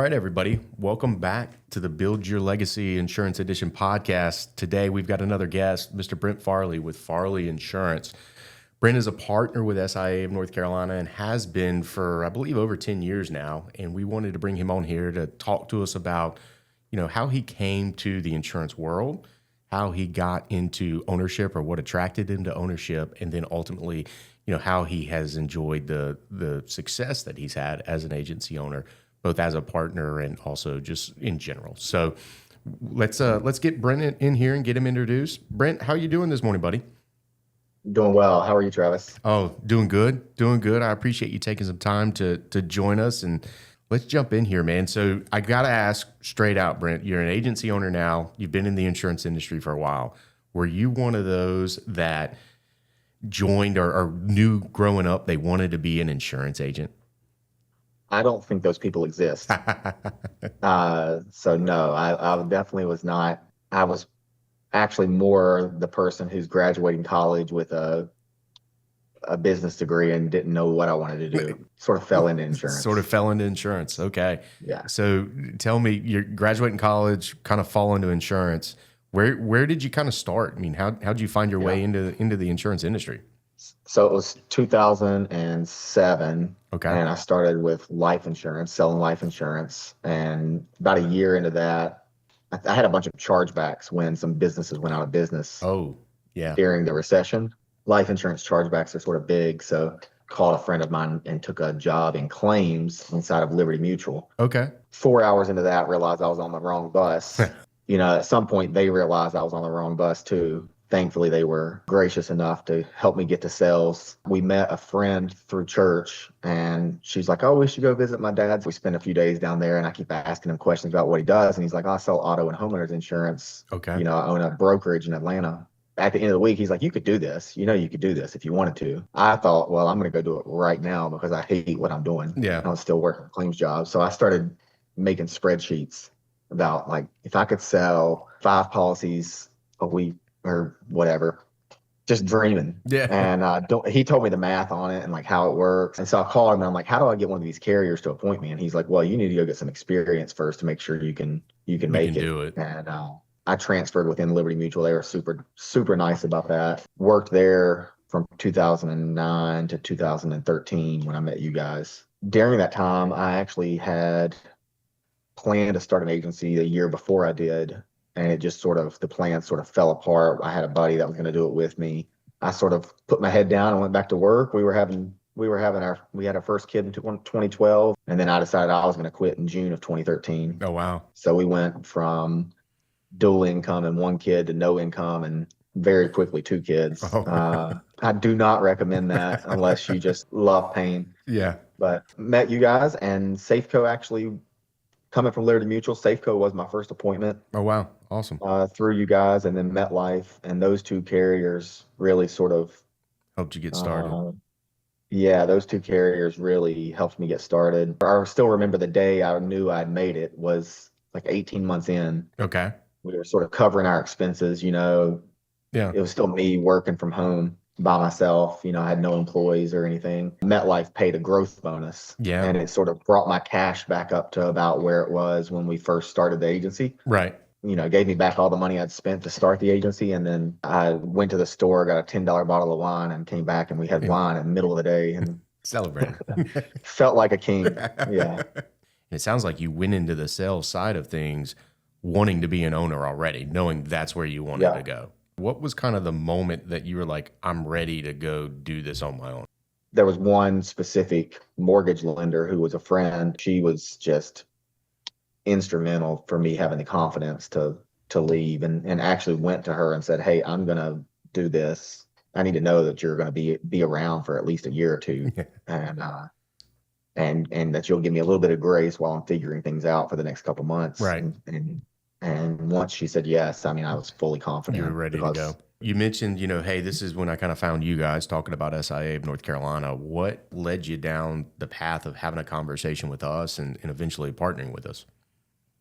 right, everybody. Welcome back to the Build Your Legacy Insurance Edition podcast. Today, we've got another guest, Mr. Brent Farley with Farley Insurance. Brent is a partner with SIA of North Carolina and has been for, I believe, over 10 years now. And we wanted to bring him on here to talk to us about, how he came to the insurance world, how he got into ownership or what attracted him to ownership, and then ultimately, how he has enjoyed the success that he's had as an agency owner, both as a partner and also just in general. So let's get Brent in here and get him introduced. Brent, how are you doing this morning, buddy? Doing well. How are you, Travis? Oh, doing good. Doing good. I appreciate you taking some time to join us, and let's jump in here, man. So I got to ask straight out, Brent, you're an agency owner now. You've been in the insurance industry for a while. Were you one of those that joined or knew growing up they wanted to be an insurance agent? I don't think those people exist. So no, I definitely was not. I was actually more the person who's graduating college with a business degree and didn't know what I wanted to do. Sort of fell into insurance. Okay. Yeah. So tell me, you're graduating college, kind of fall into insurance. Where did you kind of start? I mean, how did you find your way into the insurance industry? So it was 2007. Okay. And I started with life insurance, selling life insurance. And about a year into that, I had a bunch of chargebacks when some businesses went out of business. Oh, yeah. During the recession. Life insurance chargebacks are sort of big. So called a friend of mine and took a job in claims inside of Liberty Mutual. Okay. 4 hours into that, realized I was on the wrong bus. At some point they realized I was on the wrong bus too. Thankfully, they were gracious enough to help me get to sales. We met a friend through church, and she's like, oh, we should go visit my dad. So we spent a few days down there, and I keep asking him questions about what he does. And he's like, I sell auto and homeowners insurance. Okay. I own a brokerage in Atlanta. At the end of the week, he's like, you could do this. You could do this if you wanted to. I thought, well, I'm going to go do it right now because I hate what I'm doing. Yeah. I was still working a claims job. So I started making spreadsheets about, like, if I could sell 5 policies a week, or whatever, just dreaming. Yeah. And he told me the math on it and like how it works. And so I called him and I'm like, how do I get one of these carriers to appoint me? And he's like, well, you need to go get some experience first to make sure you can make it. Do it. And I transferred within Liberty Mutual. They were super, super nice about that. Worked there from 2009 to 2013 when I met you guys. During that time, I actually had planned to start an agency a year before I did. And it just the plan sort of fell apart. I had a buddy that was going to do it with me. I sort of put my head down and went back to work. We had our first kid in 2012. And then I decided I was going to quit in June of 2013. Oh, wow. So we went from dual income and 1 kid to no income and very quickly 2 kids. Oh. I do not recommend that unless you just love pain. Yeah. But met you guys, and Safeco actually, coming from Liberty Mutual, Safeco was my first appointment. Oh, wow. Awesome. Through you guys, and then MetLife, and those 2 carriers really sort of helped you get started. Yeah, those 2 carriers really helped me get started. I still remember the day I knew I'd made it was like 18 months in. Okay. We were sort of covering our expenses, Yeah. It was still me working from home by myself. I had no employees or anything. MetLife paid a growth bonus. Yeah. And it sort of brought my cash back up to about where it was when we first started the agency. Right. Gave me back all the money I'd spent to start the agency. And then I went to the store, got a $10 bottle of wine, and came back, and we had wine in the middle of the day and celebrated. Felt like a king. Yeah. It sounds like you went into the sales side of things wanting to be an owner already, knowing that's where you wanted to go. What was kind of the moment that you were like, I'm ready to go do this on my own? There was one specific mortgage lender who was a friend. She was just instrumental for me having the confidence to leave, and actually went to her and said, hey, I'm going to do this. I need to know that you're going to be around for at least a year or 2. and that you'll give me a little bit of grace while I'm figuring things out for the next couple months. Right. And once she said yes, I was fully confident. You were ready to go. You mentioned, hey, this is when I kind of found you guys talking about SIA of North Carolina. What led you down the path of having a conversation with us and eventually partnering with us?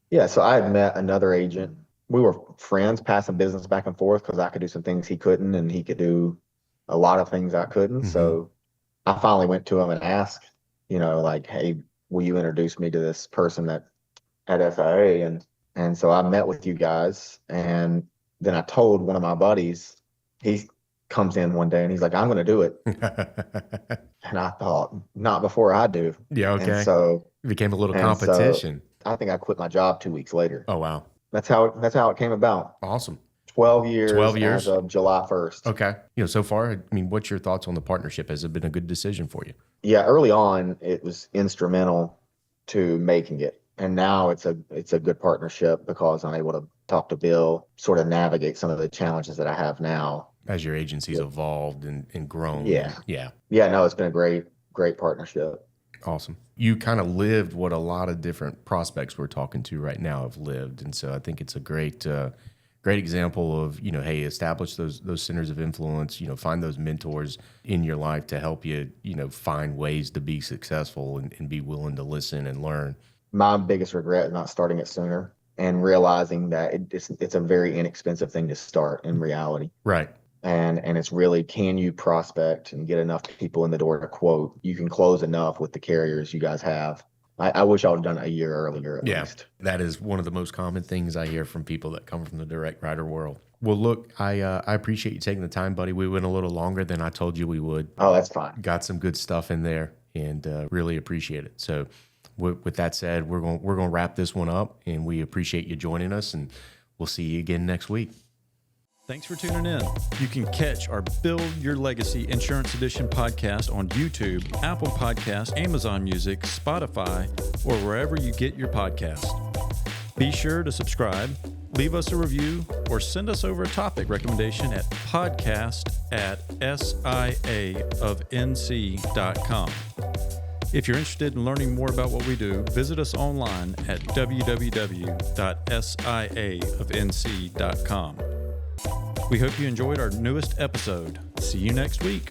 Yeah, so I had met another agent. We were friends, passing business back and forth because I could do some things he couldn't, and he could do a lot of things I couldn't. Mm-hmm. So I finally went to him and asked, like, hey, will you introduce me to this person that at SIA, and so I met with you guys, and then I told one of my buddies. He comes in one day and he's like, "I'm going to do it," and I thought, "Not before I do." Yeah, And okay. so It became a little and so competition. I think I quit my job 2 weeks later. Oh, wow. That's how it came about. Awesome. 12 years 12 as years. of July 1st. Okay. So far, I mean, what's your thoughts on the partnership? Has it been a good decision for you? Yeah, early on it was instrumental to making it. And now it's a good partnership because I'm able to talk to Bill, sort of navigate some of the challenges that I have now. As your agency's evolved and grown. Yeah. And yeah. Yeah, no, it's been a great partnership. Awesome. You kind of lived what a lot of different prospects we're talking to right now have lived. And so I think it's a great example of, hey, establish those centers of influence, find those mentors in your life to help you, find ways to be successful and be willing to listen and learn. My biggest regret is not starting it sooner and realizing that it's a very inexpensive thing to start in reality. Right. And it's really, can you prospect and get enough people in the door to quote? You can close enough with the carriers you guys have. I wish I would have done it a year earlier at least. That is one of the most common things I hear from people that come from the direct writer world. Well, look, I appreciate you taking the time, buddy. We went a little longer than I told you we would. Oh, that's fine. Got some good stuff in there, and really appreciate it. So, with that said, we're going to wrap this one up, and we appreciate you joining us, and we'll see you again next week. Thanks for tuning in. You can catch our Build Your Legacy Insurance Edition podcast on YouTube, Apple Podcasts, Amazon Music, Spotify, or wherever you get your podcast. Be sure to subscribe, leave us a review, or send us over a topic recommendation at podcast@siaofnc.com. If you're interested in learning more about what we do, visit us online at www.siaofnc.com. We hope you enjoyed our newest episode. See you next week.